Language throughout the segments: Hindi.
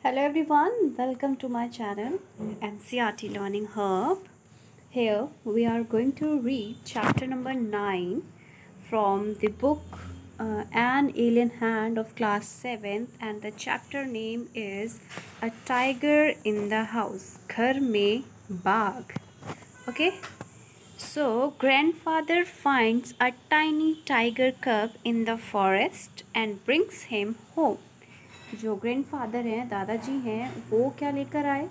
Hello everyone, welcome to my channel NCRT Learning Hub. Here we are going to read chapter number 9 from the book An Alien Hand of class 7th, and the chapter name is A Tiger in the House, Ghar Mein Baag. Okay, so grandfather finds a tiny tiger cub in the forest and brings him home. जो ग्रैंडफादर हैं, दादाजी हैं, वो क्या लेकर आए?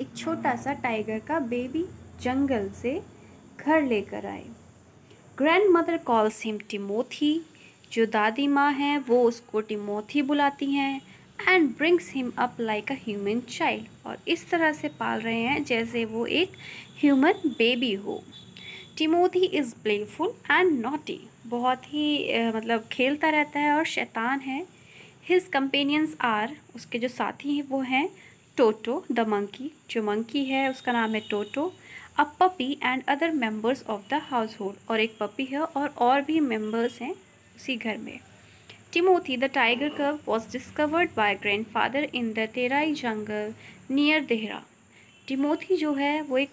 एक छोटा सा टाइगर का बेबी जंगल से घर लेकर आए. Grand mother calls him Timothy. जो दादी माँ हैं वो उसको टिमोथी बुलाती हैं. And brings him up like a human child. और इस तरह से पाल रहे हैं जैसे वो एक ह्यूमन बेबी हो. Timothy is playful and naughty. बहुत ही मतलब खेलता रहता है और शैतान है. हिज कंपेनियंस आर, उसके जो साथी हैं वो हैं टोटो द मंकी. जो मंकी है उसका नाम है Toto. A puppy and other members of the household. और एक पपी है और भी मेंबर्स हैं उसी घर में. टिमोथी द टाइगर कब was discovered by grandfather in the Terai jungle near Dehra. Timothy जो है वो एक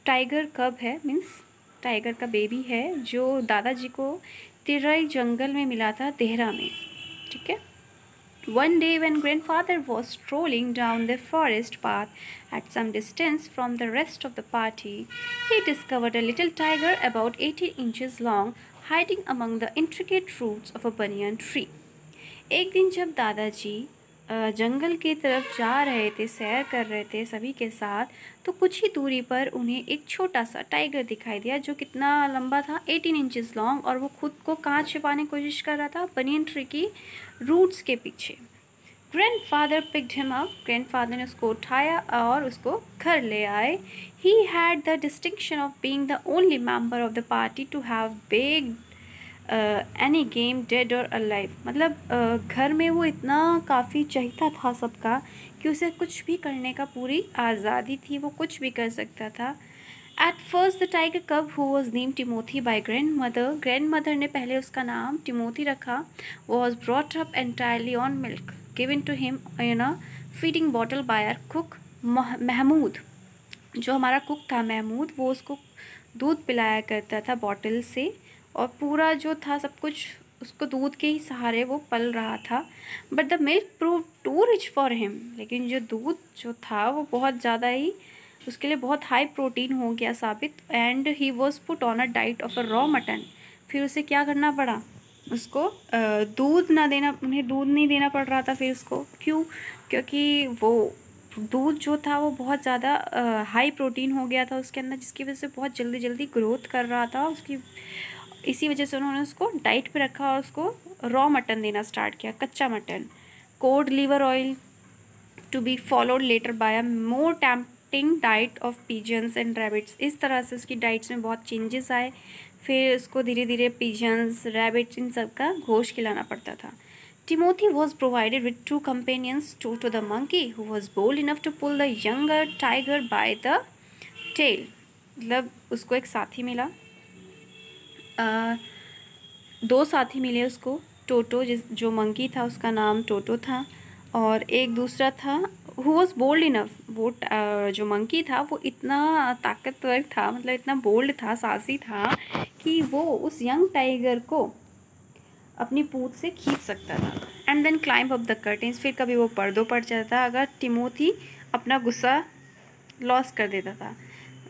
टाइगर कब है, मीन्स टाइगर का बेबी है, जो दादाजी को तेराई जंगल में मिला था, देहरा में. ठीक है. One day when grandfather was strolling down the forest path at some distance from the rest of the party, he discovered a little tiger about 18 inches long hiding among the intricate roots of a banyan tree. एक दिन जब दादाजी जंगल की तरफ जा रहे थे, सैर कर रहे थे सभी के साथ, तो कुछ ही दूरी पर उन्हें एक छोटा सा टाइगर दिखाई दिया जो कितना लंबा था, 18 इंचेस लॉन्ग. और वो खुद को कहाँ छिपाने की कोशिश कर रहा था? बनियन ट्री की रूट्स के पीछे. Grandfather picked him up. Grandfather ने उसको उठाया और उसको घर ले आए. He had the distinction of being the only member of the party to have bagged any game dead or alive. मतलब घर में वो इतना काफ़ी चहीता था सबका कि उसे कुछ भी करने का पूरी आज़ादी थी, वो कुछ भी कर सकता था. At first the tiger cub who was name Timothy by grandmother. Grandmother ने पहले उसका नाम टिमोथी रखा. Was brought up entirely on milk given to him in a feeding bottle by our cook Mahmood. जो हमारा कुक था महमूद, वो उसको दूध पिलाया करता था बॉटल से, और पूरा जो था सब कुछ उसको दूध के ही सहारे वो पल रहा था. But the milk prove too rich for him. लेकिन जो दूध जो था वो बहुत ज़्यादा ही उसके लिए बहुत हाई प्रोटीन हो गया साबित. And he was put on a diet of a raw mutton. फिर उसे क्या करना पड़ा? उसको दूध ना देना, उन्हें दूध नहीं देना पड़ रहा था फिर उसको. क्यों? क्योंकि वो दूध जो था वो बहुत ज़्यादा हाई प्रोटीन हो गया था उसके अंदर, जिसकी वजह से बहुत जल्दी जल्दी ग्रोथ कर रहा था उसकी. इसी वजह से उन्होंने उसको डाइट पे रखा और उसको रॉ मटन देना स्टार्ट किया, कच्चा mutton. Cod liver oil to be followed later by a more tempting diet of pigeons and rabbits. इस तरह से उसकी डाइट्स में बहुत चेंजेस आए. फिर उसको धीरे धीरे पिजन्स, रैबिट्स, इन सब का घोष खिलाना पड़ता था. Timothy was provided with two companions, Toto the monkey, who was bold enough to pull the younger tiger by the tail. मतलब उसको एक साथी मिला, दो साथी मिले उसको. टोटो जो मंकी था उसका नाम टोटो था, और एक दूसरा था हु वॉज बोल्ड इनफ. वो जो मंकी था वो इतना ताकतवर था, मतलब इतना बोल्ड था, साहसी था कि वो उस यंग टाइगर को अपनी पूँछ से खींच सकता था. And then climb up the curtains. फिर कभी वो पर्दों पर चढ़ता अगर टिमोथी अपना गुस्सा लॉस कर देता था.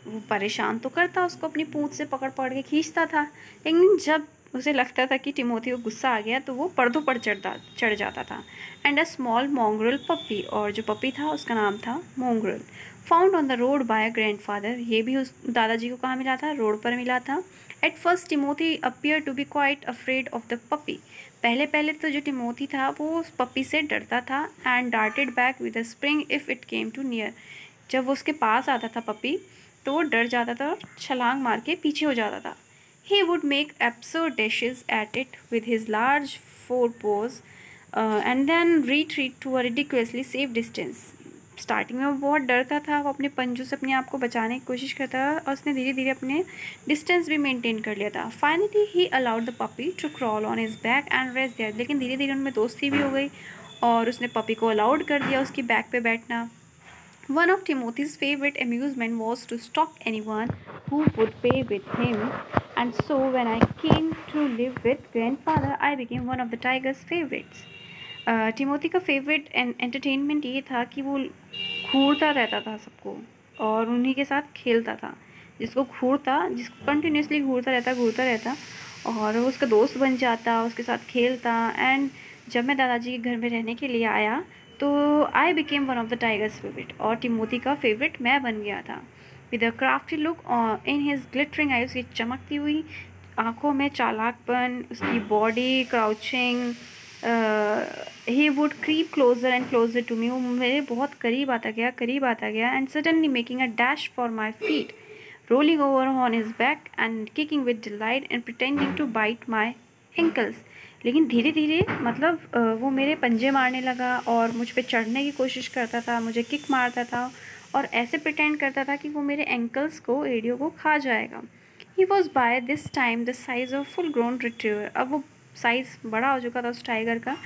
वो परेशान तो करता, उसको अपनी पूँछ से पकड़ पकड़ के खींचता था, लेकिन जब उसे लगता था कि टिमोथी को गुस्सा आ गया तो वो पर्दों पर चढ़ जाता था. And a small mongrel puppy. और जो पपी था उसका नाम था mongrel. Found on the road by grandfather. ये भी उस दादाजी को कहाँ मिला था? रोड पर मिला था. At first Timothy appear to be quite afraid of the puppy. पहले पहले तो जो टिमोथी था वो उस पपी से डरता था. And darted back with a spring if it came too near. जब वो उसके पास आता था पपी तो वो डर जाता था और छलांग मार के पीछे हो जाता था. He would make absurd dashes at it with his large forepaws and then retreat to a ridiculously safe distance. Starting में वो बहुत डरता था, वो अपने पंजों से अपने आप को बचाने की कोशिश करता था, और उसने धीरे धीरे अपने डिस्टेंस भी मेंटेन कर लिया था. Finally he allowed the puppy to crawl on his back and rest there. लेकिन धीरे धीरे उनमें दोस्ती भी हो गई और उसने पपी को अलाउड कर दिया उसकी बैक पे बैठना. One of Timothy's favorite amusement was to stalk anyone who would play with him, and so when I came to live with grandfather, I became one of the tiger's favorites. Timothy का फेवरेट एंटरटेनमेंट ये था कि वो घूरता रहता था सबको और उन्हीं के साथ खेलता था. जिसको कंटिन्यूसली घूरता रहता और वो उसका दोस्त बन जाता, उसके साथ खेलता. एंड जब मैं दादाजी के घर में रहने के लिए आया तो I became one of the tiger's favourite और टिमोथी का फेवरेट मैं बन गया था. With a crafty look in his glittering eye, उसकी चमकती हुई आंखों में चालाकपन, उसकी body crouching, he would creep closer and closer to me. वो मेरे बहुत करीब आता गया and suddenly making a dash for my feet, rolling over on his back and kicking with delight and pretending to bite my ankles. लेकिन धीरे धीरे मतलब वो मेरे पंजे मारने लगा और मुझ पे चढ़ने की कोशिश करता था, मुझे किक मारता था और ऐसे प्रिटेंड करता था कि वो मेरे एंकल्स को, एडियो को खा जाएगा. He was by this time the size of full grown retriever. अब वो साइज़ बड़ा हो चुका था उस टाइगर का.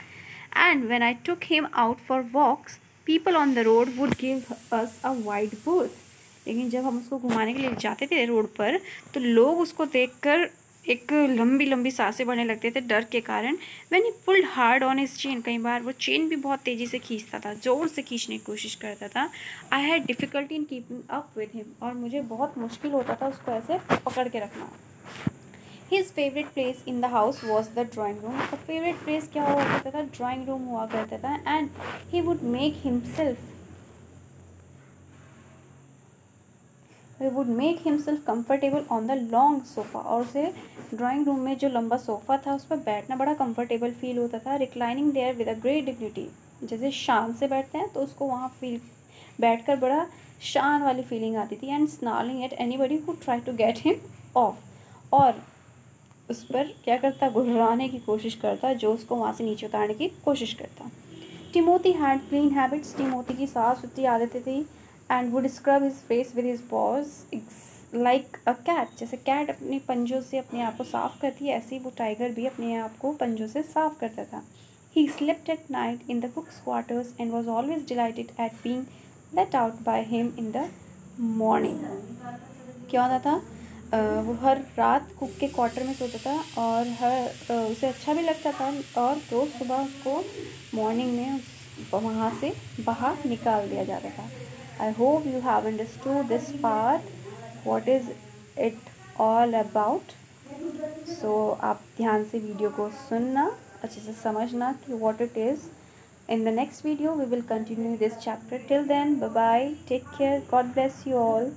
And when I took him out for walks people on the road would give us a wide berth. लेकिन जब हम उसको घुमाने के लिए जाते थे रोड पर तो लोग उसको देखकर एक लंबी लंबी सांसें भरने लगते थे डर के कारण. When he pulled hard on his chain, कई बार वो चेन भी बहुत तेज़ी से खींचता था, ज़ोर से खींचने की कोशिश करता था. I had difficulty in keeping up with him, और मुझे बहुत मुश्किल होता था उसको ऐसे पकड़ के रखना. His favourite place in the house was the drawing room. उसका फेवरेट प्लेस क्या हुआ करता था? ड्राइंग रूम हुआ करता था. And he would make himself comfortable on the long sofa. और उसे ड्राइंग रूम में जो लंबा सोफ़ा था उस पर बैठना बड़ा कंफर्टेबल फील होता था. Reclining there with a great dignity, जैसे शान से बैठते हैं तो उसको वहाँ बैठकर बड़ा शान वाली फीलिंग आती थी. And snarling at anybody who try to get him off, और उस पर क्या करता? घुर्राने की कोशिश करता जो उसको वहाँ से नीचे उतारने की कोशिश करता. Timothy had clean habits. Timothy की साफ सुथरी आदतें थी. And would scrub his face with his paws like a cat. जैसे कैट अपने पंजों से अपने आप को साफ करती है, ऐसे ही वो टाइगर भी अपने आप को पंजों से साफ करता था. He slept at night in the कुक्स quarters and was always dilated eight being let out by him in the morning. क्या होता था? वो हर रात कुक के क्वार्टर में सोता था और उसे अच्छा भी लगता था और रोज़ सुबह उसको मॉर्निंग में वहाँ से बाहर निकाल दिया जाता था. I hope you have understood this part, what is it all about. So आप ध्यान से वीडियो को सुनना, अच्छे से समझना कि what it is. In the next video we will continue this chapter. Till then, bye bye, take care, God bless you all.